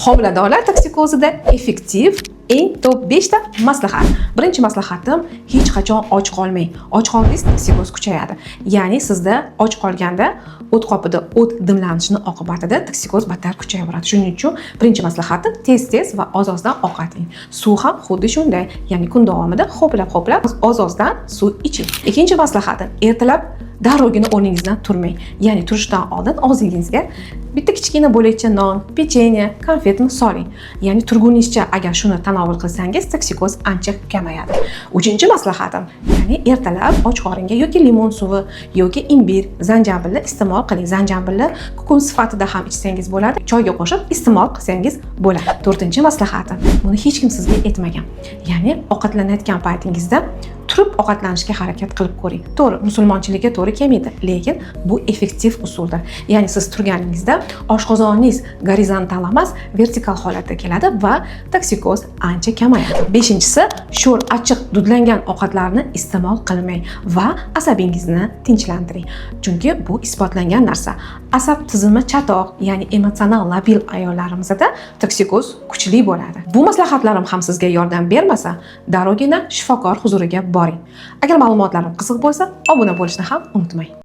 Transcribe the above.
Homiladorlar toksikozida effektiv eng top 5 ta maslahat. Birinchi maslahatim, hech qachon och qolmang. Och qolsangiz toksikoz kuchayadi. Ya'ni sizda och qolganda o't qopida o't dimlanishining oqibatida toksikoz battar kuchayaveradi. Shuning uchun birinchi maslahatim tez-tez va oz-ozdan ovqat yeng. Suv ham xuddi shunday. Ya'ni kun davomida ho'plab oz-ozdan suv iching. Ikkinchi maslahatim, ertalab darrogina o'rningizdan turmang. Ya'ni turishdan oldin og'zingizga bitta kichkina bo'lakcha non, pechenye, konfetni soling. Ya'ni turguningizcha agar shuni tanovul qilsangiz, toksikoz ancha kamayadi. Uchinchi maslahatim, ya'ni ertalab och qoringa yoki limon suvi yoki imbir, zanjabilni iste'mol qiling. Zanjabilni kukun sifatida ham ichsangiz bo'ladi, choyga qo'shib iste'mol qilsangiz bo'ladi. To'rtinchi maslahatim, buni hech kim sizga aytmagan. Ya'ni ovqatlanayotgan paytingizda turib ovqatlanishga harakat qilib ko'ring. To'g'ri, musulmonchilikka to'g'ri kelmaydi, lekin bu effektiv usuldir. Ya'ni siz turganingizda oshqozoningiz gorizontal emas, vertikal holatga keladi va toksikoz ancha kamayadi. Beshinchisi, sho'r, achchiq, dudlangan ovqatlarni iste'mol qilmang va asabingizni tinchlantiring. Chunki bu isbotlangan narsa. Asab tizimi chatoq, ya'ni emotsional labil ayollarimizda toksikoz kuchli bo'ladi. Bu maslahatlarim ham sizga yordam bermasa, darrogina shifokor huzuriga boring. Agar ma'lumotlarim qiziq bo'lsa, obuna bo'lishni ham unutmang.